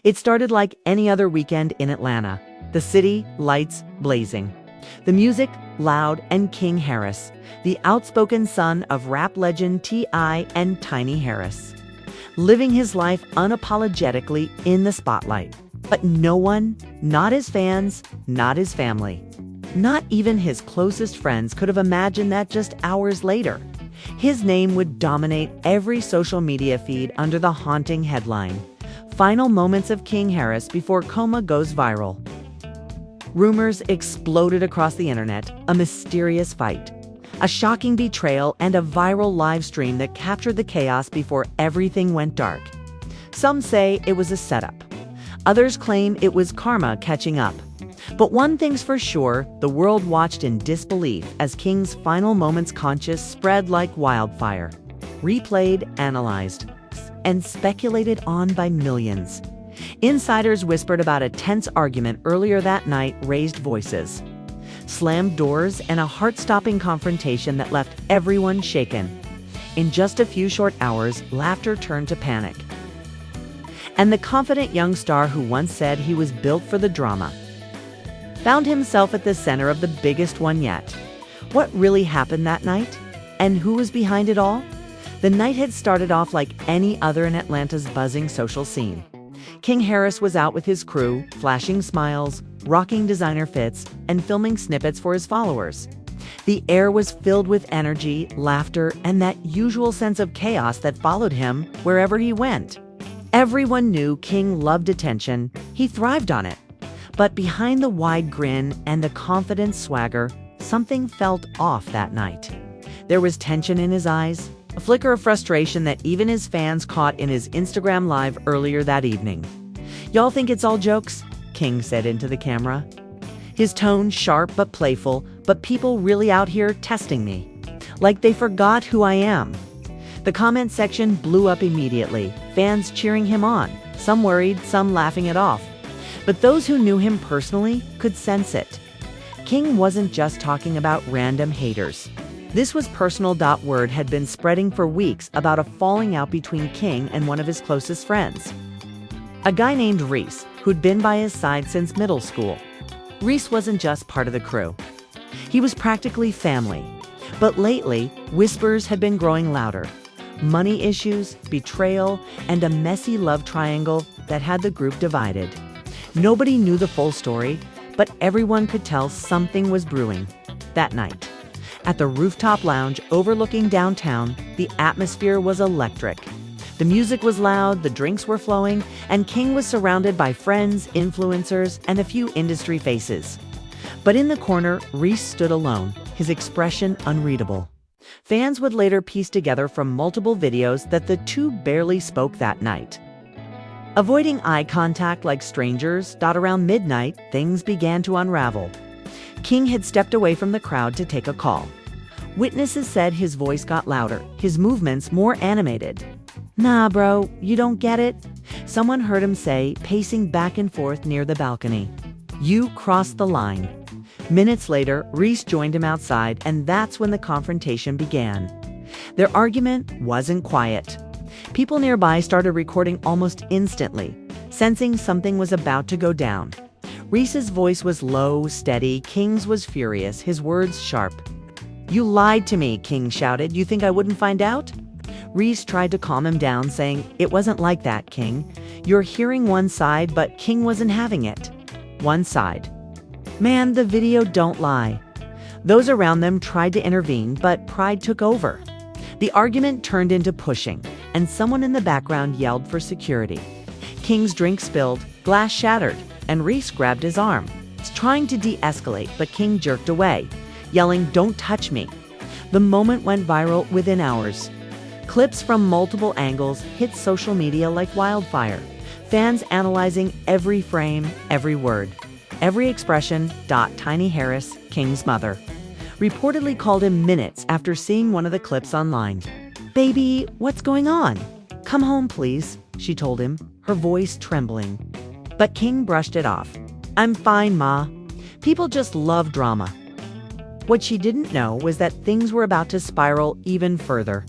It started like any other weekend in Atlanta. The city, lights blazing. The music, loud, and King Harris, the outspoken son of rap legend T.I. and Tiny Harris, living his life unapologetically in the spotlight. But no one, not his fans, not his family, not even his closest friends could have imagined that just hours later, his name would dominate every social media feed under the haunting headline, "Final Moments of King Harris Before Coma Goes Viral." Rumors exploded across the internet, a mysterious fight, a shocking betrayal, and a viral live stream that captured the chaos before everything went dark. Some say it was a setup. Others claim it was karma catching up. But one thing's for sure, the world watched in disbelief as King's final moments conscious spread like wildfire, replayed, analyzed, and speculated on by millions. Insiders whispered about a tense argument earlier that night, raised voices, slammed doors, and a heart-stopping confrontation that left everyone shaken. In just a few short hours, laughter turned to panic. And the confident young star who once said he was built for the drama found himself at the center of the biggest one yet. What really happened that night? And who was behind it all? The night had started off like any other in Atlanta's buzzing social scene. King Harris was out with his crew, flashing smiles, rocking designer fits, and filming snippets for his followers. The air was filled with energy, laughter, and that usual sense of chaos that followed him wherever he went. Everyone knew King loved attention. He thrived on it. But behind the wide grin and the confident swagger, something felt off that night. There was tension in his eyes, a flicker of frustration that even his fans caught in his Instagram live earlier that evening. "Y'all think it's all jokes?" King said into the camera. His tone sharp but playful, "But people really out here testing me. Like they forgot who I am." The comment section blew up immediately, fans cheering him on, some worried, some laughing it off. But those who knew him personally could sense it. King wasn't just talking about random haters. This was personal. Word had been spreading for weeks about a falling out between King and one of his closest friends, a guy named Reese, who'd been by his side since middle school. Reese wasn't just part of the crew. He was practically family. But lately, whispers had been growing louder. Money issues, betrayal, and a messy love triangle that had the group divided. Nobody knew the full story, but everyone could tell something was brewing. That night, at the rooftop lounge overlooking downtown, the atmosphere was electric. The music was loud, the drinks were flowing, and King was surrounded by friends, influencers, and a few industry faces. But in the corner, Reese stood alone, his expression unreadable. Fans would later piece together from multiple videos that the two barely spoke that night. Avoiding eye contact like strangers, around midnight, things began to unravel. King had stepped away from the crowd to take a call. Witnesses said his voice got louder, his movements more animated. "Nah, bro, you don't get it," someone heard him say, pacing back and forth near the balcony. "You crossed the line." Minutes later, Reese joined him outside, and that's when the confrontation began. Their argument wasn't quiet. People nearby started recording almost instantly, sensing something was about to go down. Reese's voice was low, steady. King's was furious, his words sharp. "You lied to me," King shouted. "You think I wouldn't find out?" Reese tried to calm him down, saying, "It wasn't like that, King. You're hearing one side," but King wasn't having it. One side. Man, the video don't lie. Those around them tried to intervene, but pride took over. The argument turned into pushing, and someone in the background yelled for security. King's drink spilled, glass shattered, and Reese grabbed his arm, trying to de-escalate, but King jerked away, yelling, "Don't touch me." The moment went viral within hours. Clips from multiple angles hit social media like wildfire, fans analyzing every frame, every word, every expression. Tiny Harris, King's mother, reportedly called him minutes after seeing one of the clips online. "Baby, what's going on? Come home, please," she told him, her voice trembling. But King brushed it off. "I'm fine, Ma. People just love drama." What she didn't know was that things were about to spiral even further.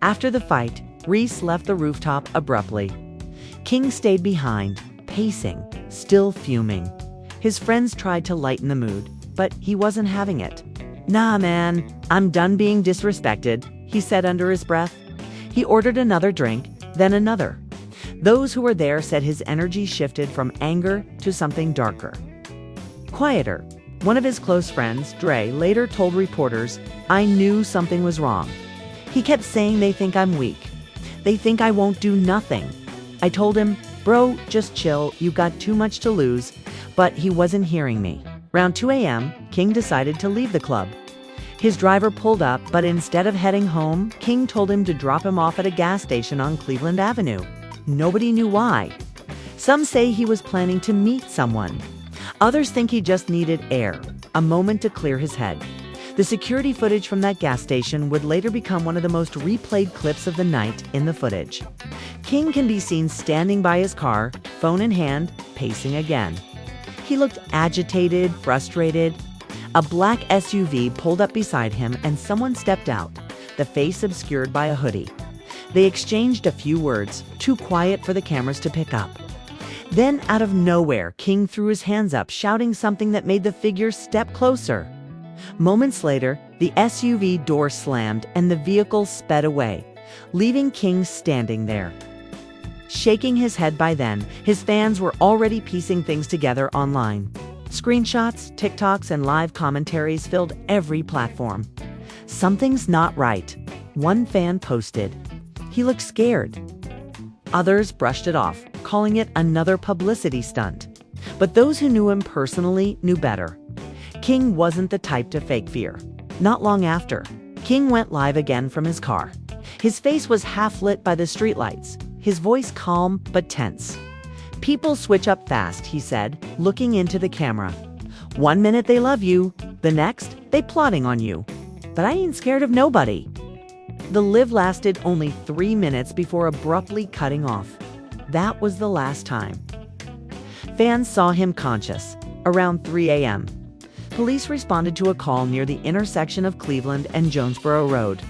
After the fight, Reese left the rooftop abruptly. King stayed behind, pacing, still fuming. His friends tried to lighten the mood, but he wasn't having it. "Nah, man, I'm done being disrespected," he said under his breath. He ordered another drink, then another. Those who were there said his energy shifted from anger to something darker, quieter. One of his close friends, Dre, later told reporters, "I knew something was wrong. He kept saying they think I'm weak. They think I won't do nothing. I told him, bro, just chill, you got too much to lose," but he wasn't hearing me. Around 2 a.m., King decided to leave the club. His driver pulled up, but instead of heading home, King told him to drop him off at a gas station on Cleveland Avenue. Nobody knew why. Some say he was planning to meet someone. Others think he just needed air, a moment to clear his head. The security footage from that gas station would later become one of the most replayed clips of the night in the footage. King can be seen standing by his car, phone in hand, pacing again. He looked agitated, frustrated. A black SUV pulled up beside him and someone stepped out, the face obscured by a hoodie. They exchanged a few words, too quiet for the cameras to pick up. Then, out of nowhere, King threw his hands up, shouting something that made the figure step closer. Moments later, the SUV door slammed and the vehicle sped away, leaving King standing there. Shaking his head by then, his fans were already piecing things together online. Screenshots, TikToks, and live commentaries filled every platform. "Something's not right," one fan posted. "He looked scared." Others brushed it off, calling it another publicity stunt. But those who knew him personally knew better. King wasn't the type to fake fear. Not long after, King went live again from his car. His face was half lit by the streetlights, his voice calm but tense. "People switch up fast," he said, looking into the camera. "One minute they love you, the next they plotting on you. But I ain't scared of nobody." The live lasted only 3 minutes before abruptly cutting off. That was the last time. Fans saw him conscious, around 3 a.m. Police responded to a call near the intersection of Cleveland and Jonesboro Road.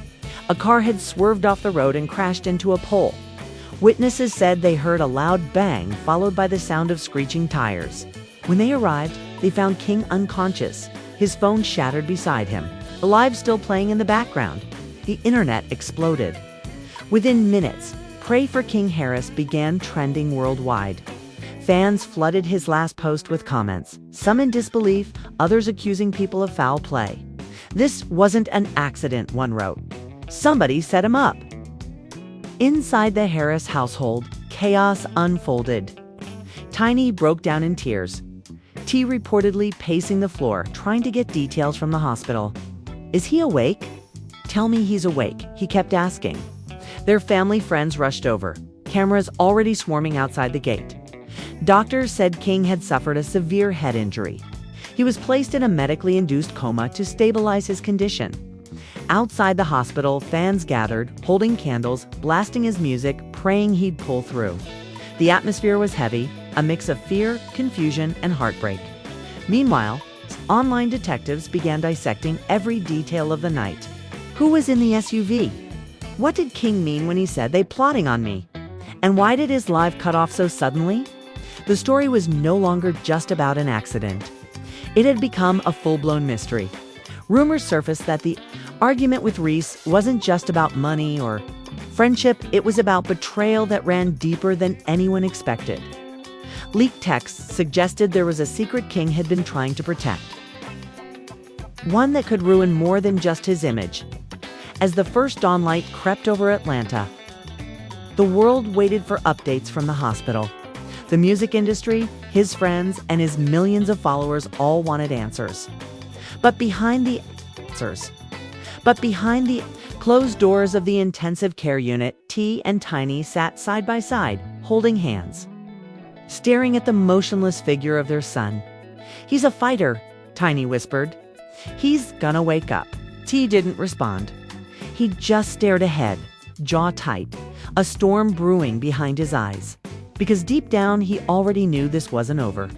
A car had swerved off the road and crashed into a pole. Witnesses said they heard a loud bang followed by the sound of screeching tires. When they arrived, they found King unconscious, his phone shattered beside him, the live still playing in the background. The internet exploded. Within minutes, "Pray for King Harris" began trending worldwide. Fans flooded his last post with comments, some in disbelief, others accusing people of foul play. "This wasn't an accident," one wrote. "Somebody set him up." Inside the Harris household, chaos unfolded. Tiny broke down in tears. T reportedly pacing the floor, trying to get details from the hospital. "Is he awake? Tell me he's awake," he kept asking. Their family friends rushed over, cameras already swarming outside the gate. Doctors said King had suffered a severe head injury. He was placed in a medically induced coma to stabilize his condition. Outside the hospital, fans gathered, holding candles, blasting his music, praying he'd pull through. The atmosphere was heavy, a mix of fear, confusion, and heartbreak. Meanwhile, online detectives began dissecting every detail of the night. Who was in the SUV? What did King mean when he said "they plotting on me"? And why did his live cut off so suddenly? The story was no longer just about an accident. It had become a full-blown mystery. Rumors surfaced that the argument with Reese wasn't just about money or friendship, it was about betrayal that ran deeper than anyone expected. Leaked texts suggested there was a secret King had been trying to protect. One that could ruin more than just his image. As the first dawn light crept over Atlanta, the world waited for updates from the hospital. The music industry, his friends, and his millions of followers all wanted answers. But behind the closed doors of the intensive care unit, T and Tiny sat side by side, holding hands, staring at the motionless figure of their son. "He's a fighter," Tiny whispered. "He's gonna wake up." T didn't respond. He just stared ahead, jaw tight, a storm brewing behind his eyes. Because deep down, he already knew this wasn't over.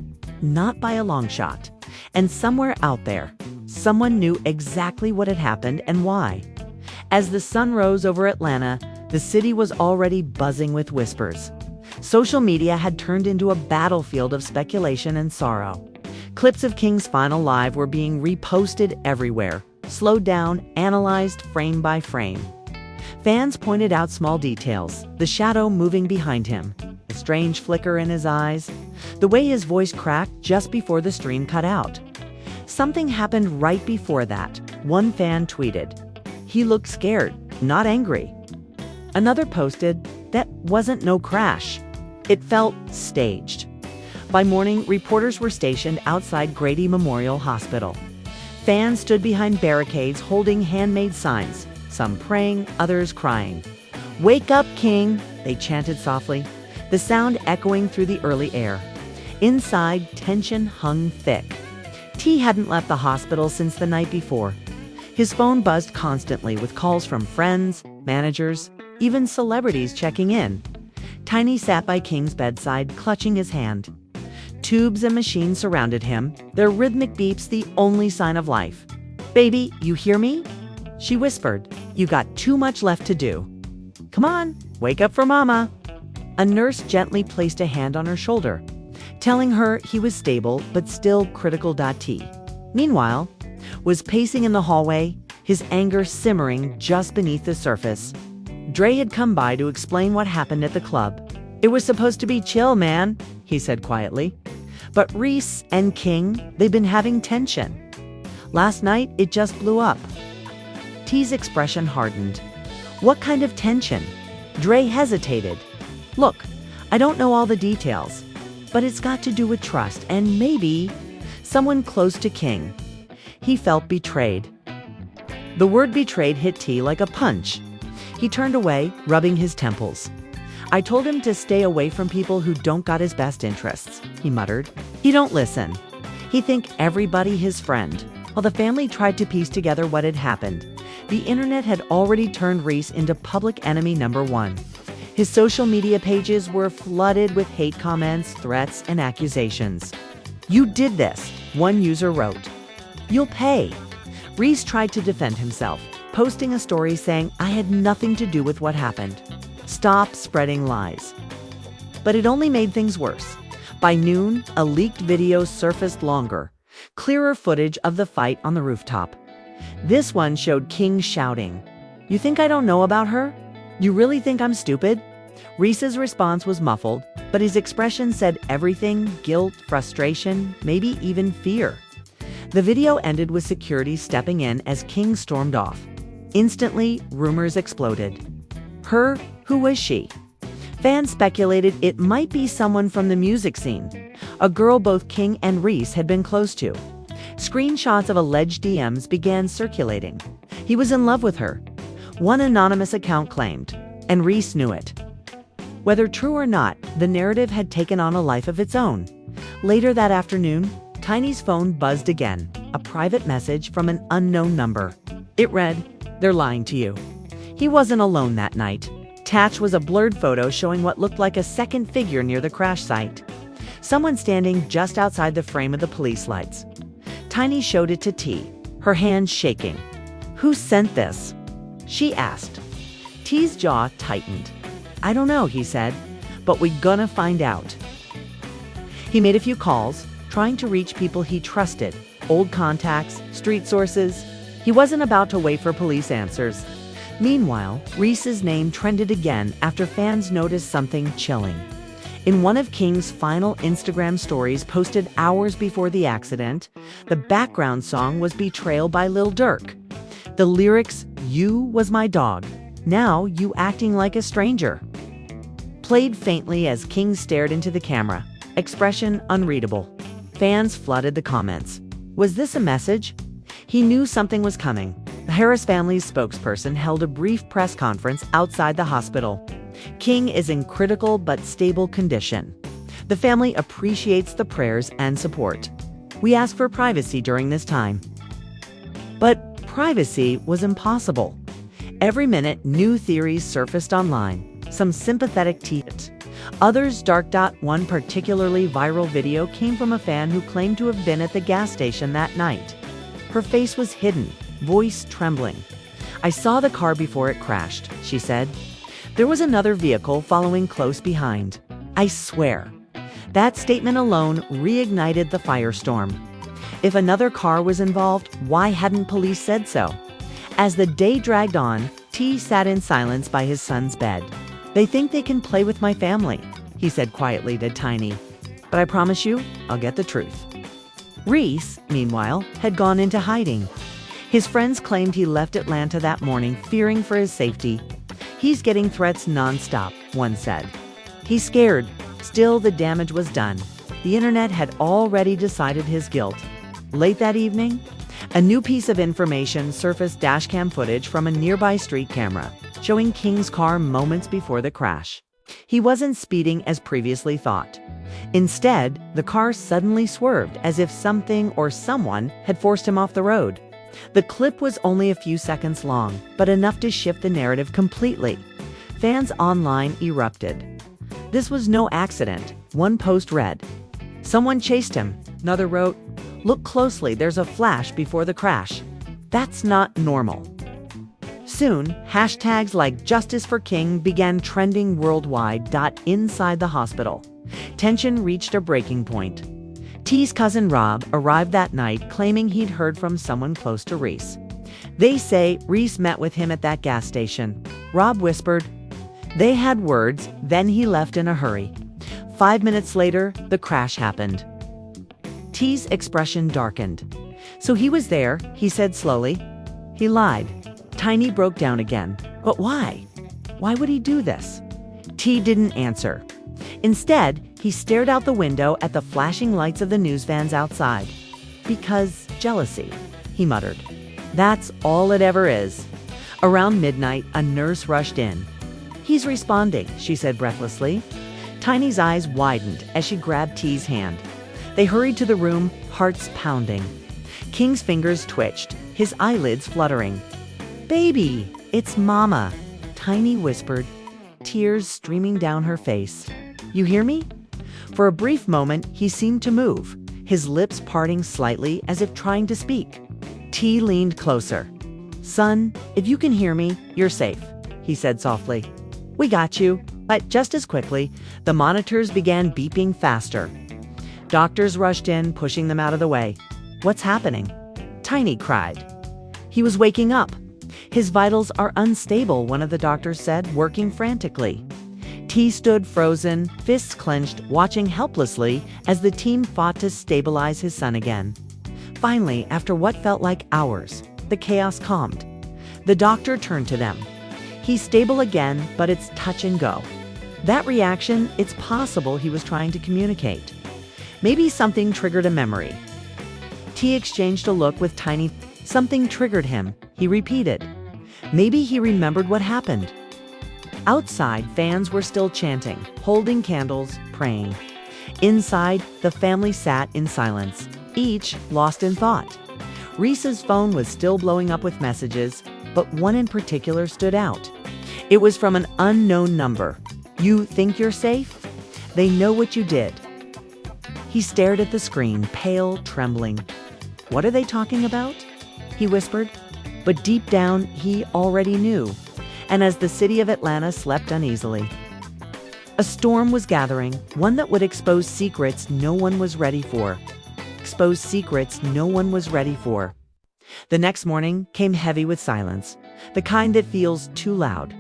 Not by a long shot. And somewhere out there, someone knew exactly what had happened and why. As the sun rose over Atlanta, the city was already buzzing with whispers. Social media had turned into a battlefield of speculation and sorrow. Clips of King's final live were being reposted everywhere, slowed down, analyzed frame by frame. Fans pointed out small details, the shadow moving behind him, a strange flicker in his eyes, the way his voice cracked just before the stream cut out. Something happened right before that. One fan tweeted, "He looked scared, not angry." Another posted, "That wasn't no crash. It felt staged." By morning, reporters were stationed outside Grady Memorial Hospital. Fans stood behind barricades holding handmade signs, some praying, others crying. "Wake up, King," they chanted softly, the sound echoing through the early air. Inside, tension hung thick. T hadn't left the hospital since the night before. His phone buzzed constantly with calls from friends, managers, even celebrities checking in. Tiny sat by King's bedside, clutching his hand. Tubes and machines surrounded him, their rhythmic beeps the only sign of life. "Baby, you hear me?" she whispered. "You got too much left to do. Come on, wake up for Mama." A nurse gently placed a hand on her shoulder, telling her he was stable but still critical. T, meanwhile, was pacing in the hallway, his anger simmering just beneath the surface. Dre had come by to explain what happened at the club. "It was supposed to be chill, man," he said quietly. "But Reese and King, they've been having tension. Last night, it just blew up." T's expression hardened. "What kind of tension?" Dre hesitated. "Look, I don't know all the details, but it's got to do with trust and maybe someone close to King." He felt betrayed. The word betrayed hit T like a punch. He turned away, rubbing his temples. "I told him to stay away from people who don't got his best interests," he muttered. "He don't listen. He think everybody his friend." While the family tried to piece together what had happened, the internet had already turned Reese into public enemy number one. His social media pages were flooded with hate comments, threats, and accusations. "You did this," one user wrote. "You'll pay." Reese tried to defend himself, posting a story saying, "I had nothing to do with what happened. Stop spreading lies." But it only made things worse. By noon, a leaked video surfaced longer, clearer footage of the fight on the rooftop. This one showed King shouting, "You think I don't know about her? You really think I'm stupid?" Reese's response was muffled, but his expression said everything: guilt, frustration, maybe even fear. The video ended with security stepping in as King stormed off. Instantly, rumors exploded. Her? Who was she? Fans speculated it might be someone from the music scene, a girl both King and Reese had been close to. Screenshots of alleged DMs began circulating. He was in love with her, one anonymous account claimed, and Reese knew it. Whether true or not, the narrative had taken on a life of its own. Later that afternoon, Tiny's phone buzzed again, a private message from an unknown number. It read, "They're lying to you." He wasn't alone that night. Attached was a blurred photo showing what looked like a second figure near the crash site. Someone standing just outside the frame of the police lights. Tiny showed it to T, her hands shaking. "Who sent this?" she asked. T's jaw tightened. "I don't know," he said, "but we're gonna find out." He made a few calls, trying to reach people he trusted, old contacts, street sources. He wasn't about to wait for police answers. Meanwhile, Reese's name trended again after fans noticed something chilling. In one of King's final Instagram stories posted hours before the accident, the background song was Betrayal by Lil Durk. The lyrics, "You was my dog, now you acting like a stranger," played faintly as King stared into the camera, expression unreadable. Fans flooded the comments. Was this a message? He knew something was coming. The Harris family's spokesperson held a brief press conference outside the hospital. King is in critical but stable condition. The family appreciates the prayers and support. We ask for privacy during this time. But privacy was impossible. Every minute, new theories surfaced online, some sympathetic teasers, others dark. One particularly viral video came from a fan who claimed to have been at the gas station that night. Her face was hidden, voice trembling. "I saw the car before it crashed," she said. "There was another vehicle following close behind. I swear. That statement alone reignited the firestorm. If another car was involved, why hadn't police said so? As the day dragged on, T sat in silence by his son's bed. "They think they can play with my family," he said quietly to Tiny. "But I promise you, I'll get the truth." Reese, meanwhile, had gone into hiding. His friends claimed he left Atlanta that morning, fearing for his safety. "He's getting threats nonstop," one said. "He's scared." Still, the damage was done. The internet had already decided his guilt. Late that evening, a new piece of information surfaced: dashcam footage from a nearby street camera, showing King's car moments before the crash. He wasn't speeding as previously thought. Instead, the car suddenly swerved as if something or someone had forced him off the road. The clip was only a few seconds long, but enough to shift the narrative completely. Fans online erupted. "This was no accident," one post read. "Someone chased him." Another wrote, "Look closely, there's a flash before the crash. That's not normal." Soon, hashtags like "Justice for King" began trending worldwide. Inside the hospital, tension reached a breaking point. T's cousin Rob arrived that night, claiming he'd heard from someone close to Reese. "They say Reese met with him at that gas station," Rob whispered. They had words, then he left in a hurry. 5 minutes later, the crash happened. T's expression darkened. "So he was there," he said slowly. "He lied." Tiny broke down again. "But why? Why would he do this?" T didn't answer. Instead, he stared out the window at the flashing lights of the news vans outside. "Because jealousy," he muttered. "That's all it ever is." Around midnight, a nurse rushed in. "He's responding," she said breathlessly. Tiny's eyes widened as she grabbed T's hand. They hurried to the room, hearts pounding. King's fingers twitched, his eyelids fluttering. "Baby, it's Mama," Tiny whispered, tears streaming down her face. "You hear me?" For a brief moment, he seemed to move, his lips parting slightly as if trying to speak. T leaned closer. "Son, if you can hear me, you're safe," he said softly. "We got you." But just as quickly, the monitors began beeping faster. Doctors rushed in, pushing them out of the way. "What's happening?" Tiny cried. "He was waking up. His vitals are unstable," one of the doctors said, working frantically. T stood frozen, fists clenched, watching helplessly as the team fought to stabilize his son again. Finally, after what felt like hours, the chaos calmed. The doctor turned to them. "He's stable again, but it's touch and go." That reaction, it's possible he was trying to communicate. Maybe something triggered a memory. T exchanged a look with Tiny. "Something triggered him," he repeated. Maybe he remembered what happened. Outside, fans were still chanting, holding candles, praying. Inside, the family sat in silence, each lost in thought. Reese's phone was still blowing up with messages, but one in particular stood out. It was from an unknown number. "You think you're safe? They know what you did." He stared at the screen, pale, trembling. "What are they talking about?" he whispered. But deep down, he already knew. And as the city of Atlanta slept uneasily, a storm was gathering, one that would expose secrets no one was ready for. Expose secrets no one was ready for. The next morning came heavy with silence, the kind that feels too loud.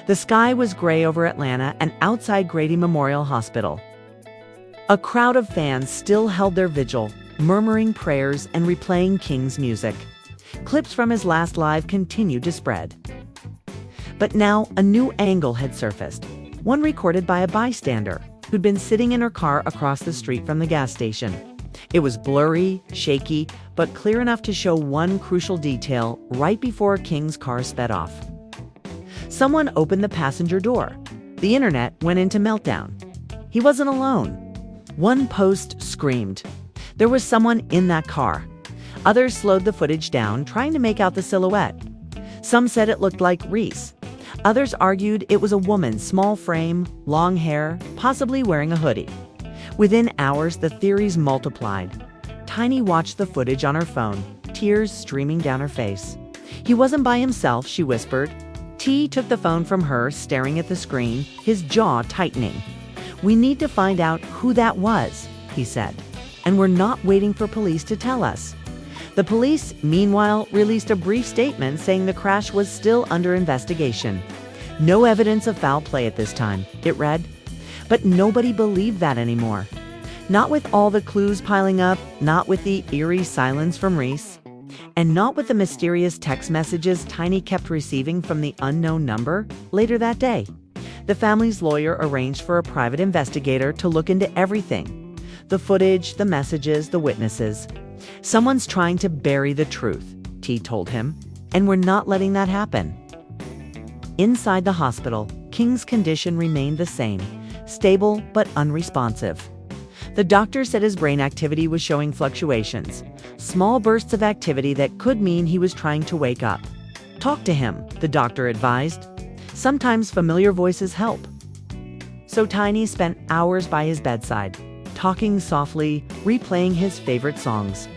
The sky was gray over Atlanta and outside Grady Memorial Hospital. A crowd of fans still held their vigil, murmuring prayers and replaying King's music. Clips from his last live continued to spread. But now a new angle had surfaced, one recorded by a bystander who'd been sitting in her car across the street from the gas station. It was blurry, shaky, but clear enough to show one crucial detail right before King's car sped off. Someone opened the passenger door. The internet went into meltdown. He wasn't alone. One post screamed. There was someone in that car. Others slowed the footage down, trying to make out the silhouette. Some said it looked like Reese. Others argued it was a woman, small frame, long hair, possibly wearing a hoodie. Within hours, the theories multiplied. Tiny watched the footage on her phone, tears streaming down her face. "He wasn't by himself," she whispered. T took the phone from her, staring at the screen, his jaw tightening. "We need to find out who that was," he said, "and we're not waiting for police to tell us." The police, meanwhile, released a brief statement saying the crash was still under investigation. "No evidence of foul play at this time," it read. But nobody believed that anymore. Not with all the clues piling up, not with the eerie silence from Reese, and not with the mysterious text messages Tiny kept receiving from the unknown number. Later that day, the family's lawyer arranged for a private investigator to look into everything: the footage, the messages, the witnesses. "Someone's trying to bury the truth," T told him, "and we're not letting that happen." Inside the hospital, King's condition remained the same, stable but unresponsive. The doctor said his brain activity was showing fluctuations, small bursts of activity that could mean he was trying to wake up. "Talk to him," the doctor advised. "Sometimes familiar voices help." So Tiny spent hours by his bedside, talking softly, replaying his favorite songs,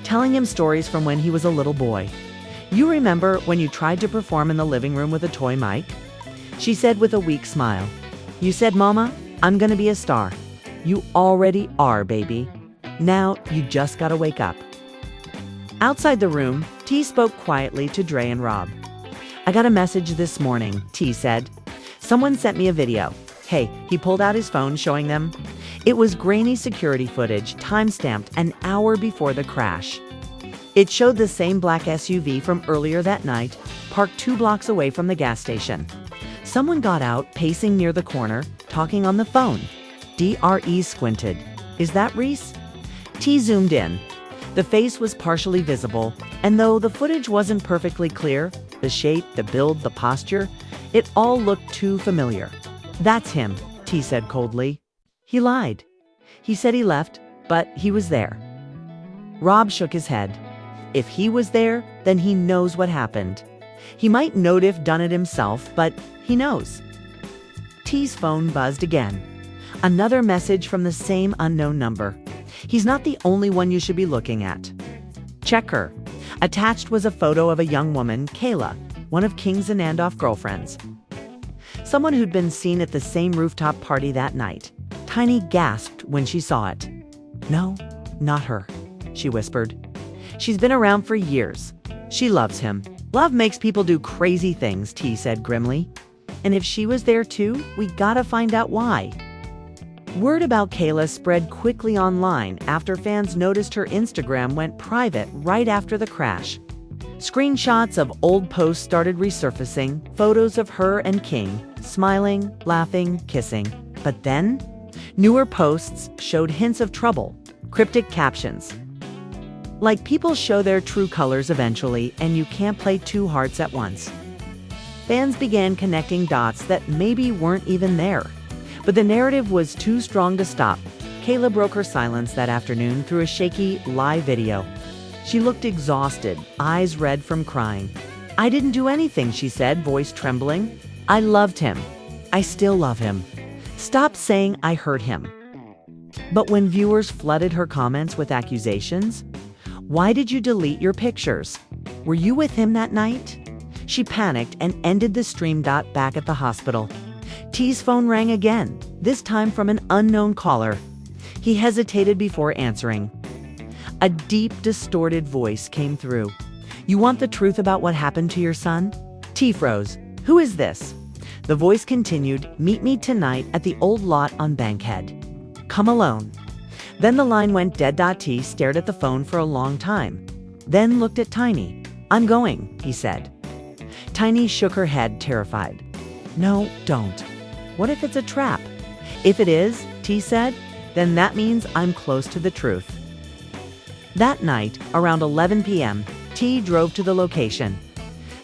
telling him stories from when he was a little boy. "You remember when you tried to perform in the living room with a toy mic?" she said with a weak smile. "You said, 'Mama, I'm gonna be a star.' You already are, baby. Now you just gotta wake up." Outside the room, T spoke quietly to Dre and Rob. "I got a message this morning," T said. "Someone sent me a video." "Hey," he pulled out his phone, showing them. It was grainy security footage, time-stamped an hour before the crash. It showed the same black SUV from earlier that night, parked 2 blocks away from the gas station. Someone got out, pacing near the corner, talking on the phone. DRE squinted. "Is that Reese?" T zoomed in. The face was partially visible, and though the footage wasn't perfectly clear, the shape, the build, the posture, it all looked too familiar. "That's him," T said coldly. "He lied. He said he left, but he was there." Rob shook his head. "If he was there, then he knows what happened. He might not have done it himself, but he knows." T's phone buzzed again. Another message from the same unknown number. "He's not the only one you should be looking at. Check her." Attached was a photo of a young woman, Kayla, one of King's Anandoff girlfriends. Someone who'd been seen at the same rooftop party that night. Tiny gasped when she saw it. "No, not her," she whispered. "She's been around for years. She loves him." "Love makes people do crazy things," T said grimly. "And if she was there too, we gotta find out why." Word about Kayla spread quickly online after fans noticed her Instagram went private right after the crash. Screenshots of old posts started resurfacing, photos of her and King, smiling, laughing, kissing. But then, newer posts showed hints of trouble, cryptic captions. Like people show their true colors eventually, and you can't play 2 hearts at once. Fans began connecting dots that maybe weren't even there. But the narrative was too strong to stop. Kayla broke her silence that afternoon through a shaky, live video. She looked exhausted, eyes red from crying. "I didn't do anything," she said, voice trembling. "I loved him. I still love him. Stop saying I hurt him." But when viewers flooded her comments with accusations, "Why did you delete your pictures? Were you with him that night?" she panicked and ended the stream. Back at the hospital, T's phone rang again, this time from an unknown caller. He hesitated before answering. A deep, distorted voice came through. "You want the truth about what happened to your son?" T froze. "Who is this?" The voice continued, "Meet me tonight at the old lot on Bankhead. Come alone." Then the line went dead. T stared at the phone for a long time, then looked at Tiny. "I'm going," he said. Tiny shook her head, terrified. "No, don't. What if it's a trap?" "If it is," T said, "then that means I'm close to the truth." That night, around 11 p.m., T drove to the location.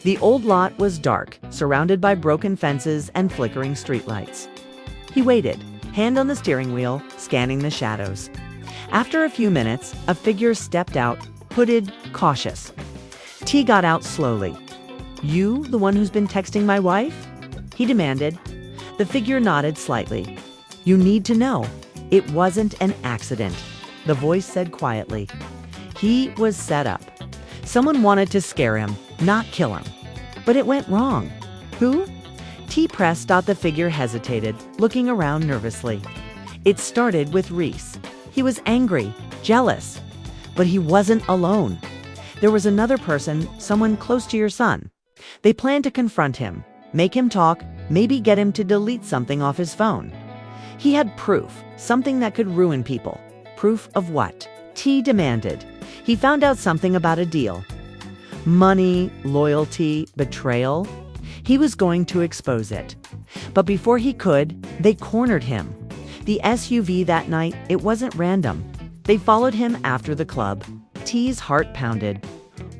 The old lot was dark, surrounded by broken fences and flickering streetlights. He waited, hand on the steering wheel, scanning the shadows. After a few minutes, a figure stepped out, hooded, cautious. T got out slowly. "You, the one who's been texting my wife?" he demanded. The figure nodded slightly. "You need to know, it wasn't an accident," the voice said quietly. "He was set up. Someone wanted to scare him, not kill him. But it went wrong." "Who?" T pressed. The figure hesitated, looking around nervously. It started with Reese. He was angry, jealous, but he wasn't alone. There was another person, someone close to your son. They planned to confront him, make him talk, maybe get him to delete something off his phone. He had proof, something that could ruin people. Proof of what? T demanded. He found out something about a deal. Money, loyalty, betrayal. He was going to expose it. But before he could, they cornered him. The SUV that night, it wasn't random. They followed him after the club. T's heart pounded.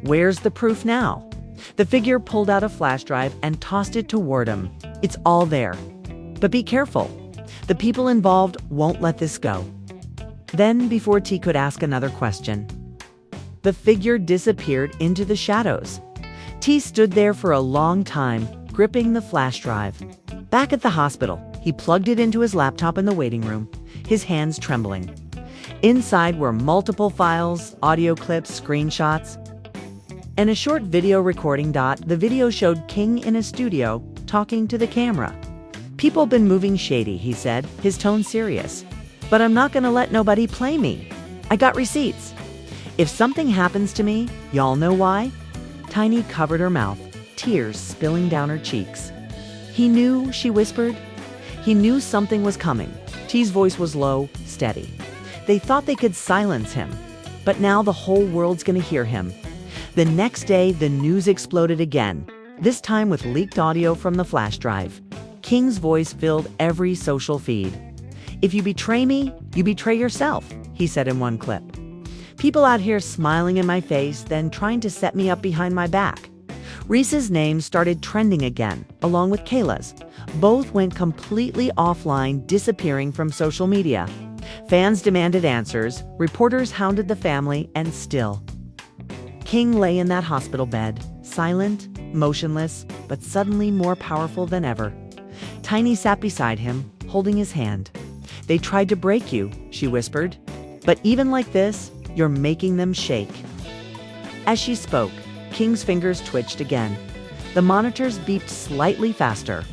Where's the proof now? The figure pulled out a flash drive and tossed it toward him. It's all there. But be careful. The people involved won't let this go. Then, before T could ask another question, the figure disappeared into the shadows. T stood there for a long time, gripping the flash drive. Back at the hospital, he plugged it into his laptop in the waiting room, his hands trembling. Inside were multiple files, audio clips, screenshots, and a short video recording. The video showed King in a studio, talking to the camera. People been moving shady, he said, his tone serious. But I'm not gonna let nobody play me. I got receipts. If something happens to me, y'all know why? Tiny covered her mouth, tears spilling down her cheeks. He knew, she whispered. He knew something was coming. T's voice was low, steady. They thought they could silence him, but now the whole world's gonna hear him. The next day, the news exploded again, this time with leaked audio from the flash drive. King's voice filled every social feed. If you betray me, you betray yourself, he said in one clip. People out here smiling in my face, then trying to set me up behind my back. Reese's name started trending again, along with Kayla's. Both went completely offline, disappearing from social media. Fans demanded answers, reporters hounded the family, and still. King lay in that hospital bed, silent, motionless, but suddenly more powerful than ever. Tiny sat beside him, holding his hand. They tried to break you, she whispered. But even like this, you're making them shake. As she spoke, King's fingers twitched again. The monitors beeped slightly faster.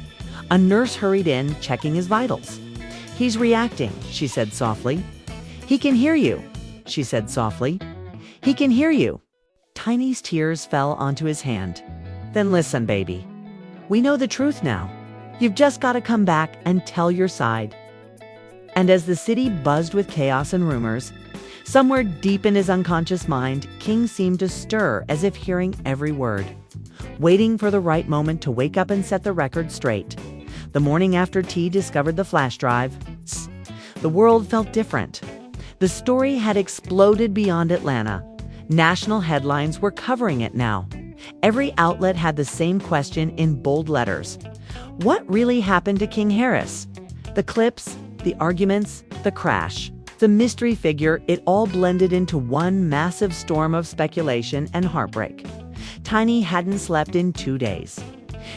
A nurse hurried in, checking his vitals. He's reacting, she said softly. He can hear you, she said softly. He can hear you. Tiny's tears fell onto his hand. Then listen, baby. We know the truth now. You've just got to come back and tell your side. And as the city buzzed with chaos and rumors, somewhere deep in his unconscious mind, King seemed to stir as if hearing every word, waiting for the right moment to wake up and set the record straight. The morning after T discovered the flash drive, the world felt different. The story had exploded beyond Atlanta. National headlines were covering it now. Every outlet had the same question in bold letters. What really happened to King Harris? The clips, the arguments, the crash, the mystery figure, it all blended into one massive storm of speculation and heartbreak. Tiny hadn't slept in 2 days.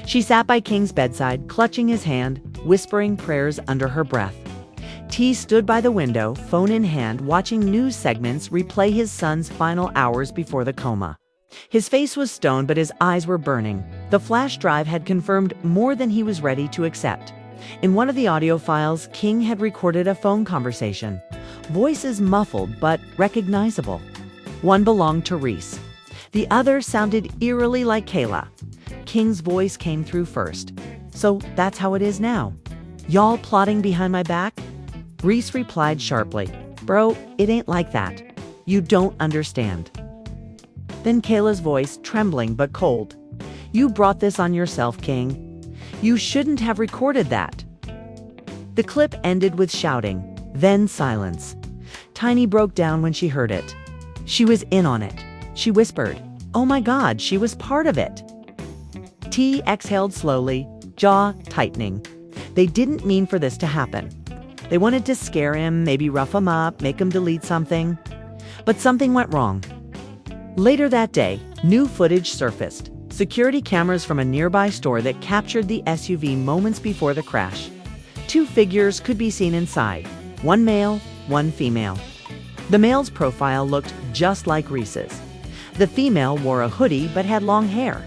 She sat by King's bedside, clutching his hand, whispering prayers under her breath. T stood by the window, phone in hand, watching news segments replay his son's final hours before the coma. His face was stone, but his eyes were burning. The flash drive had confirmed more than he was ready to accept. In one of the audio files, King had recorded a phone conversation. Voices muffled but recognizable. One belonged to Reese. The other sounded eerily like Kayla. King's voice came through first. So that's how it is now. Y'all plotting behind my back? Reese replied sharply. Bro, it ain't like that. You don't understand. Then Kayla's voice, trembling but cold. You brought this on yourself, King. You shouldn't have recorded that. The clip ended with shouting, then silence. Tiny broke down when she heard it. She was in on it. She whispered, oh my God, she was part of it. T exhaled slowly, jaw tightening. They didn't mean for this to happen. They wanted to scare him, maybe rough him up, make him delete something. But something went wrong. Later that day, new footage surfaced. Security cameras from a nearby store that captured the SUV moments before the crash. 2 figures could be seen inside, one male, one female. The male's profile looked just like Reese's. The female wore a hoodie but had long hair.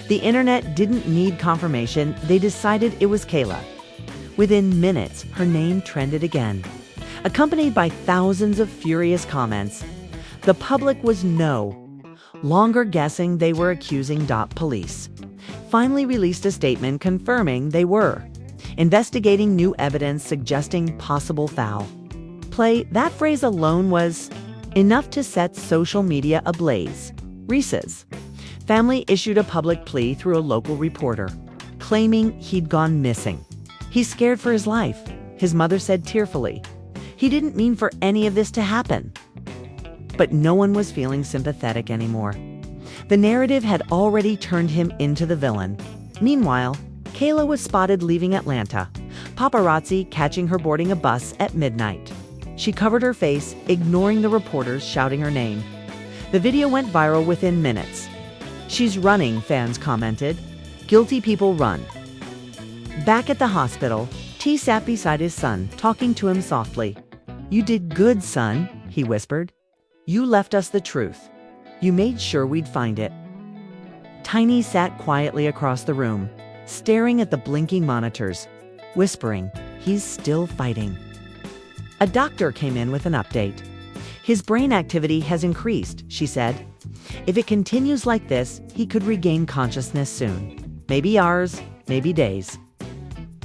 The internet didn't need confirmation, they decided it was Kayla. Within minutes, her name trended again. accompanied by thousands of furious comments. The public was no longer guessing they were accusing police. Finally released a statement confirming they were investigating new evidence suggesting possible foul play. That phrase alone was enough to set social media ablaze. Reese's family issued a public plea through a local reporter, claiming he'd gone missing. He's scared for his life, his mother said tearfully. He didn't mean for any of this to happen. But no one was feeling sympathetic anymore. The narrative had already turned him into the villain. Meanwhile, Kayla was spotted leaving Atlanta, paparazzi catching her boarding a bus at midnight. She covered her face, ignoring the reporters shouting her name. The video went viral within minutes. "She's running," fans commented. "Guilty people run." Back at the hospital, T sat beside his son, talking to him softly. "You did good, son," he whispered. "You left us the truth. You made sure we'd find it." Tiny sat quietly across the room, staring at the blinking monitors, whispering, "He's still fighting." A doctor came in with an update. "His brain activity has increased," she said. "If it continues like this, he could regain consciousness soon. Maybe hours, maybe days."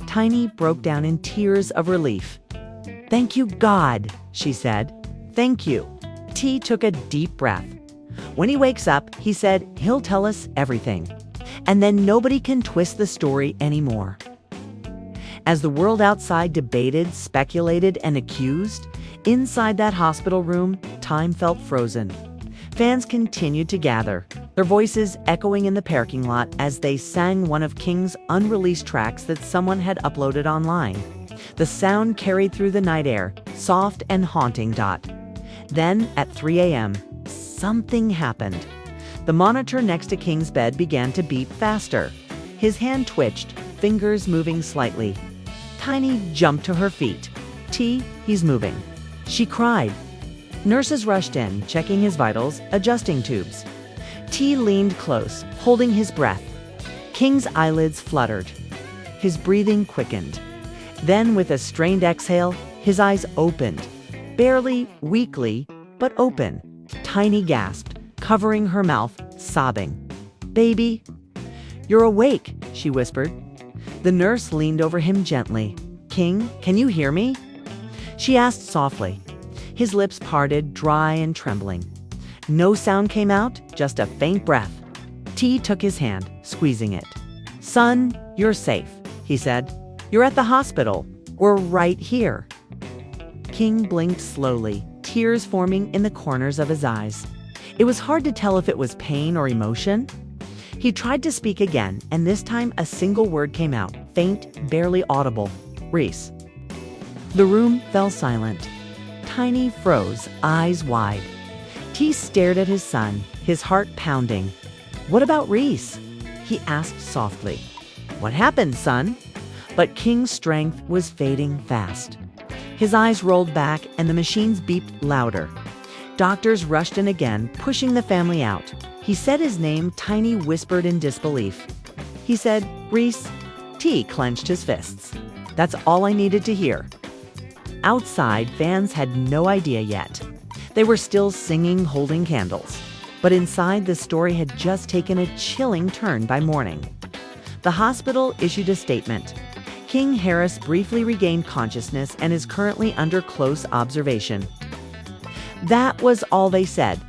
Tiny broke down in tears of relief. "Thank you, God," she said. "Thank you." T took a deep breath. "When he wakes up," he said, "he'll tell us everything. And then nobody can twist the story anymore." As the world outside debated, speculated, and accused, inside that hospital room, time felt frozen. Fans continued to gather, their voices echoing in the parking lot as they sang one of King's unreleased tracks that someone had uploaded online. The sound carried through the night air, soft and haunting. Then, at 3 a.m., something happened. The monitor next to King's bed began to beep faster. His hand twitched, fingers moving slightly. Tiny jumped to her feet. "T, he's moving," she cried. Nurses rushed in, checking his vitals, adjusting tubes. T leaned close, holding his breath. King's eyelids fluttered. His breathing quickened. Then, with a strained exhale, his eyes opened. Barely, weakly, but open. Tiny gasped, covering her mouth, sobbing. "Baby." "You're awake," she whispered. The nurse leaned over him gently. "King, can you hear me?" she asked softly. His lips parted, dry and trembling. No sound came out, just a faint breath. T took his hand, squeezing it. "Son, you're safe," he said. "You're at the hospital. We're right here." King blinked slowly, tears forming in the corners of his eyes. It was hard to tell if it was pain or emotion. He tried to speak again, and this time a single word came out, faint, barely audible. "Reese." The room fell silent. Tiny froze, eyes wide. T stared at his son, his heart pounding. "What about Reese?" he asked softly. "What happened, son?" But King's strength was fading fast. His eyes rolled back and the machines beeped louder. Doctors rushed in again, pushing the family out. He said his name. Tiny whispered in disbelief. He said, "Reese." T clenched his fists. "That's all I needed to hear." Outside, fans had no idea yet. They were still singing, holding candles. But inside, the story had just taken a chilling turn by morning. The hospital issued a statement. King Harris briefly regained consciousness and is currently under close observation. That was all they said.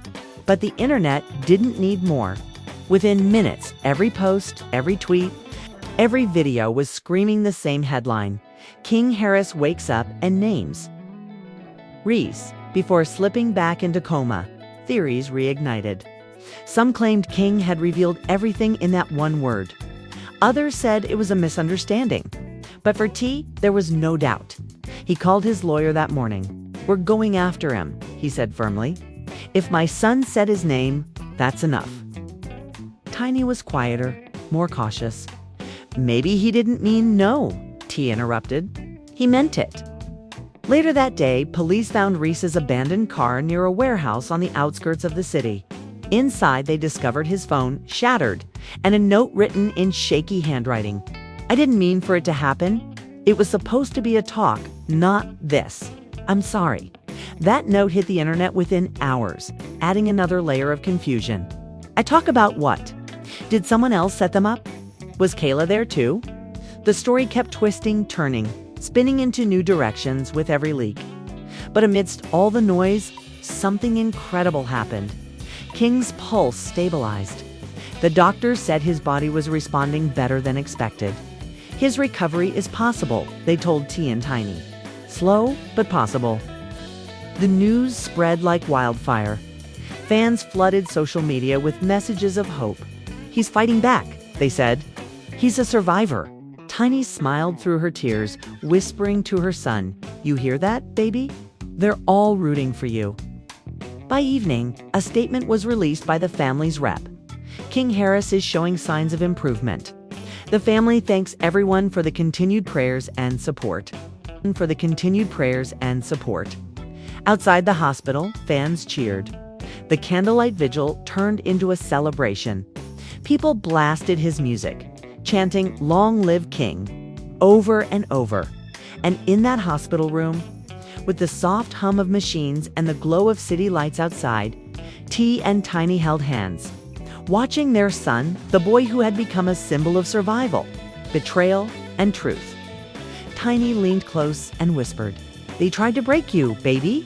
But the internet didn't need more. Within minutes, every post, every tweet, every video was screaming the same headline. King Harris wakes up and names Reese before slipping back into coma. Theories reignited. Some claimed King had revealed everything in that one word. Others said it was a misunderstanding. But for T, there was no doubt. He called his lawyer that morning. "We're going after him," he said firmly. "If my son said his name, that's enough." Tiny was quieter, more cautious. "Maybe he didn't mean no," T interrupted. "He meant it." Later that day, police found Reese's abandoned car near a warehouse on the outskirts of the city. Inside, they discovered his phone, shattered, and a note written in shaky handwriting. "I didn't mean for it to happen. It was supposed to be a talk, not this." I'm sorry. That note hit the internet within hours, adding another layer of confusion. I talk about what? Did someone else set them up? Was Kayla there too? The story kept twisting, turning, spinning into new directions with every leak. But amidst all the noise, something incredible happened. King's pulse stabilized. The doctors said his body was responding better than expected. His recovery is possible, they told T and Tiny. Slow, but possible. The news spread like wildfire. Fans flooded social media with messages of hope. He's fighting back, they said. He's a survivor. Tiny smiled through her tears, whispering to her son, "You hear that, baby? They're all rooting for you." By evening, a statement was released by the family's rep. King Harris is showing signs of improvement. The family thanks everyone for the continued prayers and support. Outside the hospital, fans cheered. The candlelight vigil turned into a celebration. People blasted his music, chanting "Long live King" over and over. And in that hospital room, with the soft hum of machines and the glow of city lights outside, T and Tiny held hands, watching their son, the boy who had become a symbol of survival, betrayal, and truth. Tiny leaned close and whispered, "They tried to break you, baby,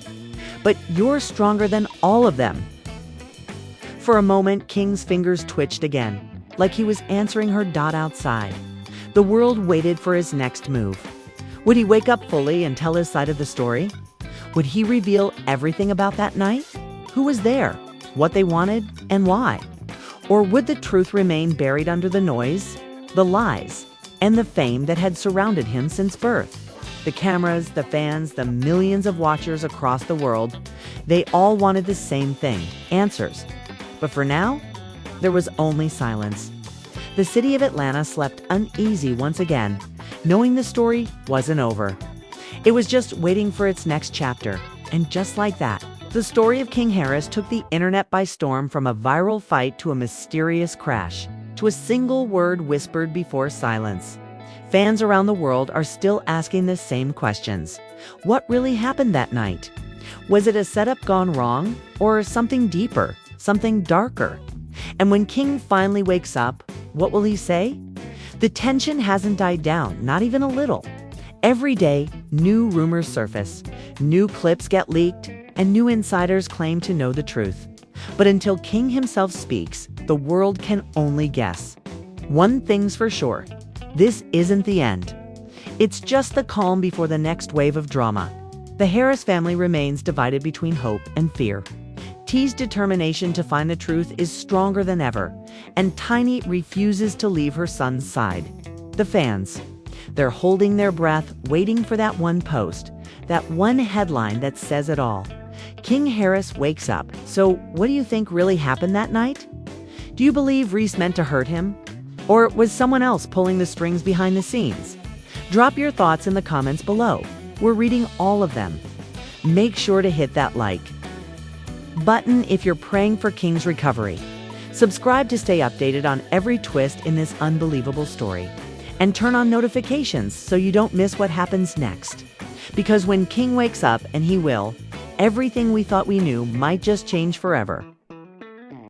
but you're stronger than all of them." For a moment, King's fingers twitched again, like he was answering her dot outside. The world waited for his next move. Would he wake up fully and tell his side of the story? Would he reveal everything about that night? Who was there? What they wanted? And why? Or would the truth remain buried under the noise, the lies, and the fame that had surrounded him since birth? The cameras, the fans, the millions of watchers across the world, they all wanted the same thing, answers. But for now, there was only silence. The city of Atlanta slept uneasy once again, knowing the story wasn't over. It was just waiting for its next chapter. And just like that, the story of King Harris took the internet by storm, from a viral fight to a mysterious crash, to a single word whispered before silence. Fans around the world are still asking the same questions. What really happened that night? Was it a setup gone wrong, or something deeper, something darker? And when King finally wakes up, what will he say? The tension hasn't died down, not even a little. Every day, new rumors surface, new clips get leaked, and new insiders claim to know the truth. But until King himself speaks, the world can only guess. One thing's for sure, this isn't the end. It's just the calm before the next wave of drama. The Harris family remains divided between hope and fear. T's determination to find the truth is stronger than ever, and Tiny refuses to leave her son's side. The fans, they're holding their breath, waiting for that one post, that one headline that says it all. King Harris wakes up. So what do you think really happened that night? Do you believe Reese meant to hurt him? Or was someone else pulling the strings behind the scenes? Drop your thoughts in the comments below. We're reading all of them. Make sure to hit that like button if you're praying for King's recovery. Subscribe to stay updated on every twist in this unbelievable story. And turn on notifications so you don't miss what happens next. Because when King wakes up, and he will, everything we thought we knew might just change forever.